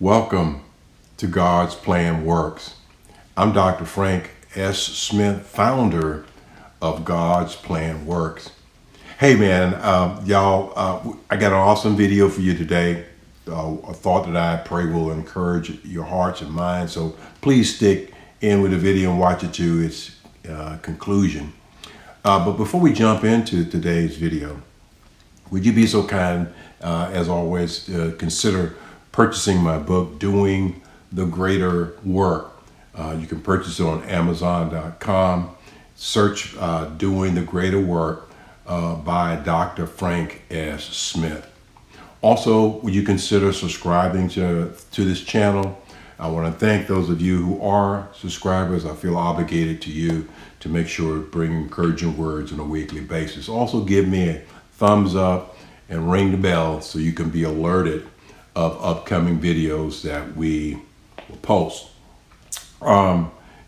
Welcome to God's Plan Works. I'm Dr. Frank S. Smith, founder of God's Plan Works. Hey man, y'all, I got an awesome video for you today. A thought that I pray will encourage your hearts and minds. So please stick in with the video and watch it to its conclusion. But before we jump into today's video, would you be so kind, as always, consider purchasing my book, Doing the Greater Work. You can purchase it on Amazon.com. Search Doing the Greater Work by Dr. Frank S. Smith. Also, would you consider subscribing to this channel? I want to thank those of you who are subscribers. I feel obligated to you to make sure to bring encouraging words on a weekly basis. Also, give me a thumbs up and ring the bell so you can be alerted of upcoming videos that we will post.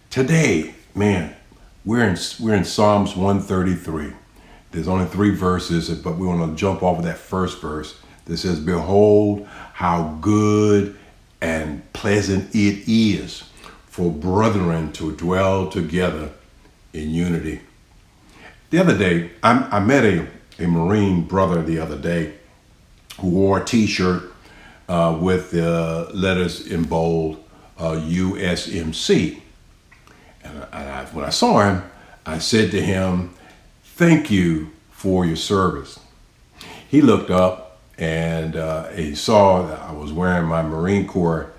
Today, man, we're in Psalms 133. There's only 3 verses, but we want to jump off of that first verse that says, "Behold, how good and pleasant it is for brethren to dwell together in unity." The other day, I met a Marine brother the other day who wore a t-shirt with the letters in bold, USMC. And when I saw him, I said to him, "Thank you for your service." He looked up and he saw that I was wearing my Marine Corps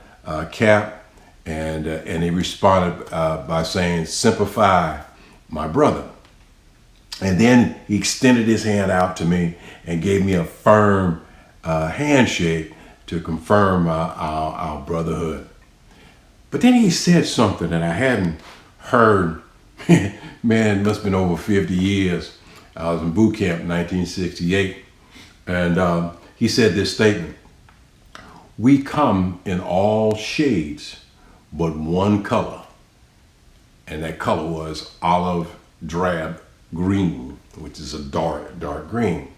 cap, and he responded by saying, "Sympathize, my brother." And then he extended his hand out to me and gave me a firm handshake to confirm our brotherhood. But then he said something that I hadn't heard, man, it must have been over 50 years. I was in boot camp in 1968. And he said this statement: "We come in all shades, but one color." And that color was olive drab green, which is a dark green.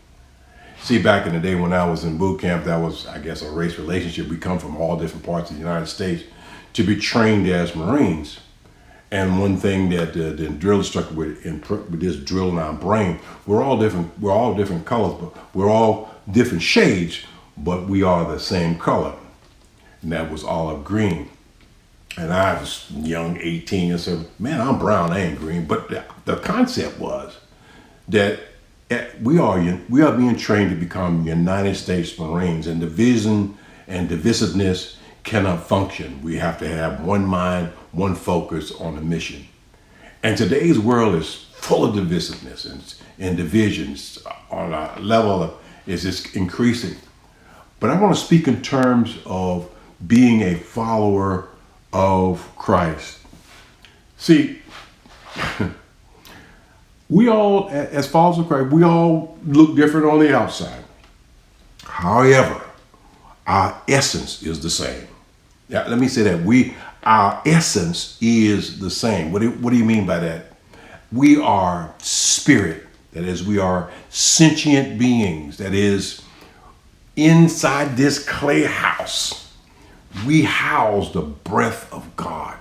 See, back in the day when I was in boot camp, that was, I guess, a race relationship. We come from all different parts of the United States to be trained as Marines. And one thing that the drill instructor with this drill in our brain, we're all different colors, but we're all different shades, but we are the same color. And that was olive green. And I was young, 18, and said, "Man, I'm brown, I ain't green." But the concept was that we are being trained to become United States Marines, and division and divisiveness cannot function. We have to have one mind, one focus on the mission. And today's world is full of divisiveness and divisions on a level of is just increasing. But I want to speak in terms of being a follower of Christ. See, we all, as followers of Christ, we all look different on the outside. However, our essence is the same. Yeah, let me say that. Our essence is the same. What do you mean by that? We are spirit. That is, we are sentient beings. That is, inside this clay house, we house the breath of God.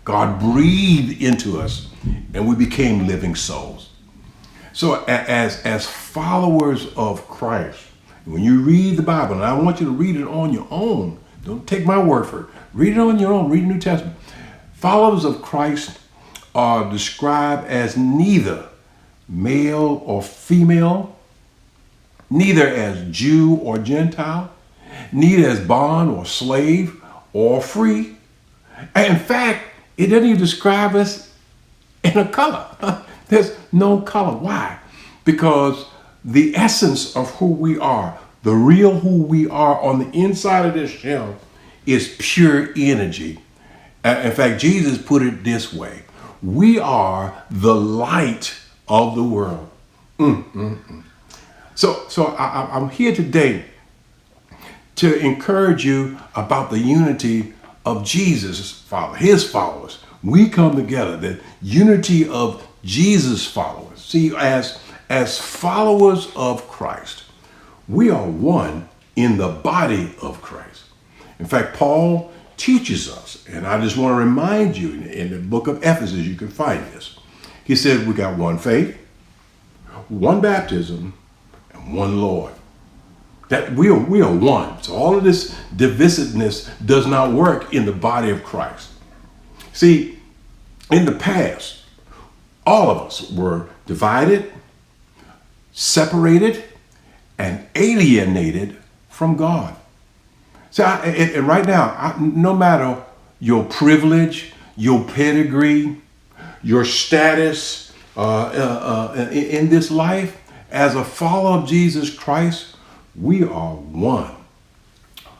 God breathed into us, and we became living souls. So as followers of Christ, when you read the Bible, and I want you to read it on your own, don't take my word for it. Read it on your own. Read the New Testament. Followers of Christ are described as neither male or female, neither as Jew or Gentile, neither as bond or slave or free. And in fact, it doesn't even describe us in a color. There's no color. Why? Because the essence of who we are, the real who we are on the inside of this shell, is pure energy. In fact, Jesus put it this way: we are the light of the world. So I'm here today to encourage you about the unity of Jesus' followers, his followers. We come together, the unity of Jesus' followers. See, as followers of Christ, we are one in the body of Christ. In fact, Paul teaches us, and I just want to remind you, in the book of Ephesus, you can find this. He said we got one faith, one baptism, and one Lord. That we are one. So all of this divisiveness does not work in the body of Christ. See, in the past, all of us were divided, separated, and alienated from God. So, and right now, no matter your privilege, your pedigree, your status in this life, as a follower of Jesus Christ, we are one.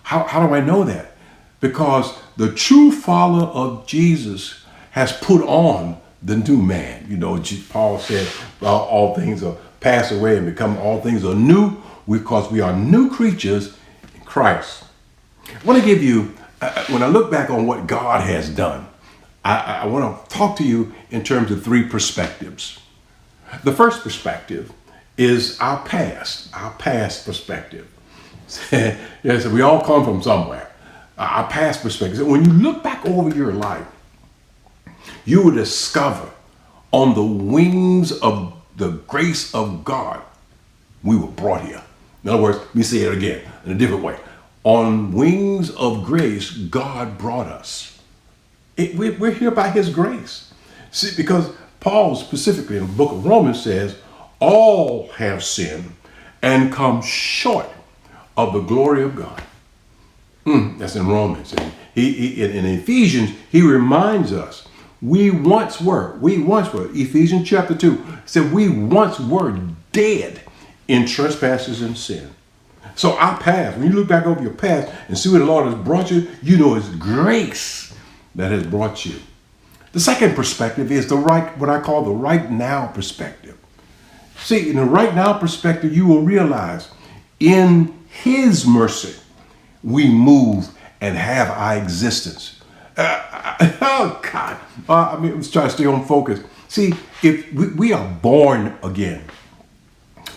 How do I know that? Because the true follower of Jesus has put on the new man. You know, Paul said, all things are passed away and become all things are new, because we are new creatures in Christ. I want to give you, when I look back on what God has done, I want to talk to you in terms of three perspectives. The first perspective is our past perspective. Yes, we all come from somewhere. Our past perspective. So when you look back over your life, you will discover on the wings of the grace of God, we were brought here. In other words, let me say it again in a different way. On wings of grace, God brought us. We're here by his grace. See, because Paul specifically in the book of Romans says, all have sinned and come short of the glory of God. That's in Romans. And in Ephesians, he reminds us, we once were, Ephesians chapter 2 said, we once were dead in trespasses and sin. So our past, when you look back over your past and see where the Lord has brought you, you know it's grace that has brought you. The second perspective is what I call the right now perspective. See, in the right now perspective, you will realize in his mercy, we move and have our existence. Oh God, let's try to stay on focus. See, if we are born again,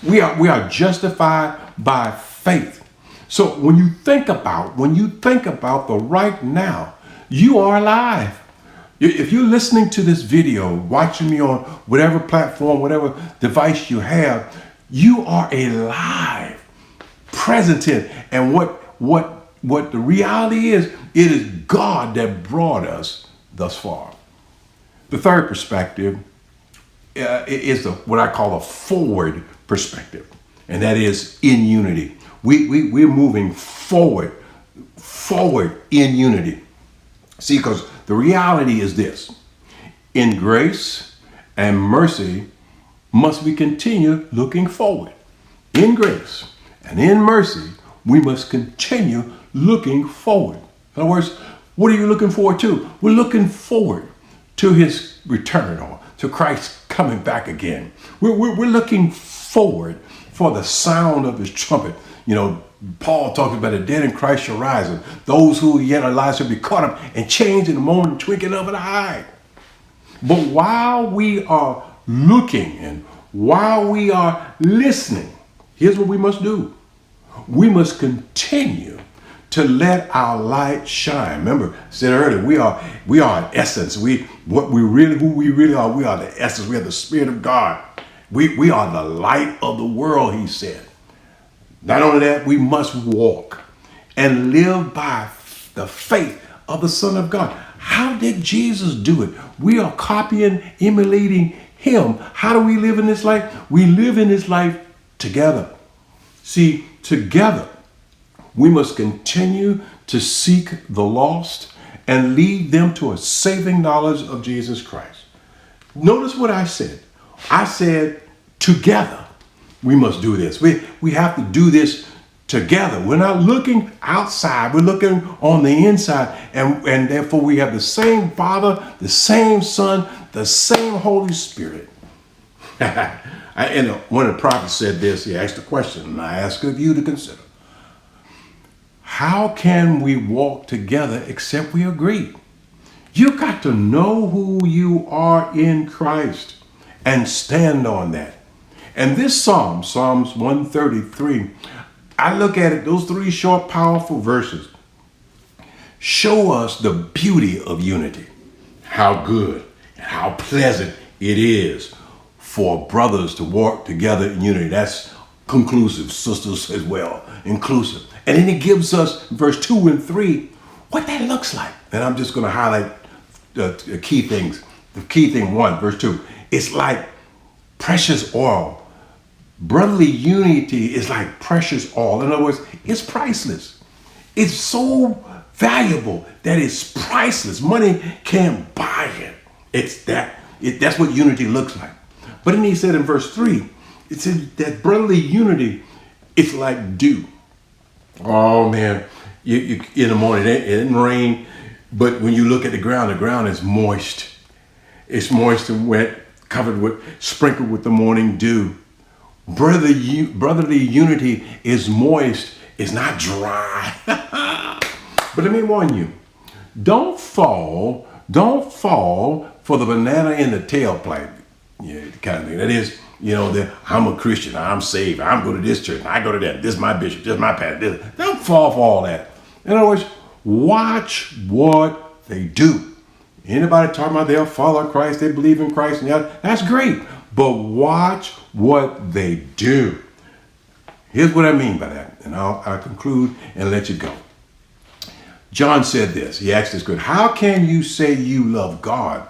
we are justified by faith. So when you think about the right now, you are alive. If you're listening to this video, watching me on whatever platform, whatever device you have, you are alive, present tense. And what the reality is, it is God that brought us thus far. The third perspective is what I call a forward perspective, and that is in unity. We're moving forward in unity. See, because the reality is this: in grace and mercy must we continue looking forward. In grace and in mercy, we must continue looking forward. In other words, what are you looking forward to? We're looking forward to his return, or to Christ coming back again. We're looking forward for the sound of his trumpet. You know, Paul talks about the dead in Christ shall rise, and those who yet are alive shall be caught up and changed in a moment, twinkling of an eye. But while we are looking and while we are listening, here's what we must do. We must continue to let our light shine. Remember, I said earlier, we are in essence. Who we really are. We are the essence. We are the Spirit of God. We are the light of the world, he said. Not only that, we must walk and live by the faith of the Son of God. How did Jesus do it? We are copying, emulating him. How do we live in this life? We live in this life together. See, together, we must continue to seek the lost and lead them to a saving knowledge of Jesus Christ. Notice what I said. I said, together, we must do this. We have to do this together. We're not looking outside. We're looking on the inside. And therefore, we have the same Father, the same Son, the same Holy Spirit. And one of the prophets said this. He asked a question, and I ask of you to consider. How can we walk together except we agree? You got to know who you are in Christ and stand on that. And this Psalms 133, I look at it, those three short, powerful verses. show us the beauty of unity. How good and how pleasant it is for brothers to work together in unity. That's conclusive, sisters as well, inclusive. And then it gives us, verse 2 and 3, what that looks like. And I'm just going to highlight the key things. The key thing, 1, verse 2, it's like precious oil. Brotherly unity is like precious oil. In other words, it's priceless. It's so valuable that it's priceless. Money can't buy it. That's what unity looks like. But then he said in verse 3, it said that brotherly unity is like dew. Oh man, you in the morning, it didn't rain, but when you look at the ground is moist. It's moist and wet, sprinkled with the morning dew. Brotherly unity is moist, it's not dry. But let me warn you, don't fall for the banana in the tailpipe, kind of thing. That is, I'm a Christian, I'm saved, I'm going to this church, I go to that, this is my bishop, this is my pastor. Don't fall for all that. In other words, watch what they do. Anybody talking about they'll follow Christ, they believe in Christ, and that's great. But watch what they do. Here's what I mean by that, and I'll conclude and let you go. John said this. He asked this question: how can you say you love God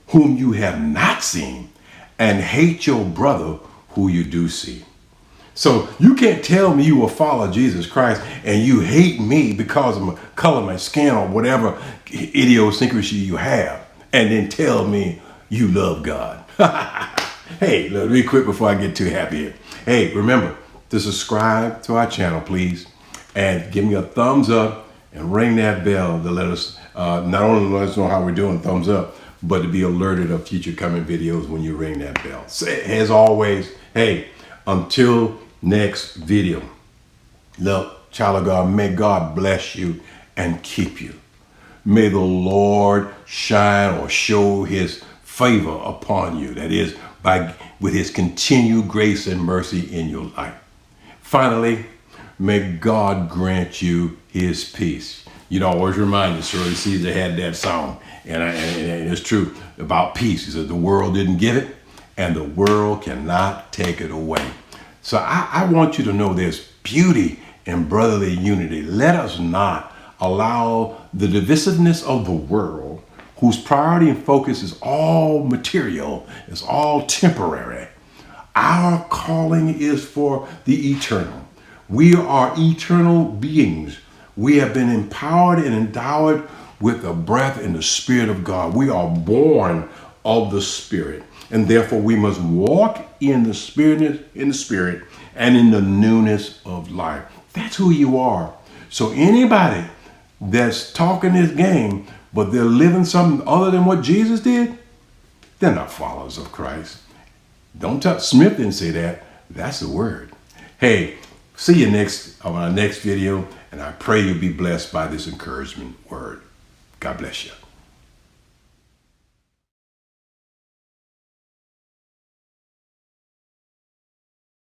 whom you have not seen and hate your brother who you do see? So you can't tell me you will follow Jesus Christ and you hate me because of the color of my skin or whatever idiosyncrasy you have, and then tell me you love God. Hey, let me quit before I get too happy here. Hey, remember to subscribe to our channel, please, and give me a thumbs up and ring that bell to let us, not only let us know how we're doing, thumbs up, but to be alerted of future coming videos when you ring that bell. So, as always, hey, until next video, look, child of God, may God bless you and keep you. May the Lord shine or show his favor upon you. That is, with his continued grace and mercy in your life. Finally, may God grant you his peace. Always remind you, Shirley Caesar had that song, and it's true about peace. He said the world didn't give it, and the world cannot take it away. So I want you to know there's beauty in brotherly unity. Let us not allow the divisiveness of the world, whose priority and focus is all material, is all temporary. Our calling is for the eternal. We are eternal beings. We have been empowered and endowed with the breath and the Spirit of God. We are born of the Spirit, and therefore we must walk in the Spirit, and in the newness of life. That's who you are. So anybody that's talking this game, but they're living something other than what Jesus did, they're not followers of Christ. Don't touch Smith didn't say that. That's the word. Hey, see you on our next video, and I pray you'll be blessed by this encouragement word. God bless you.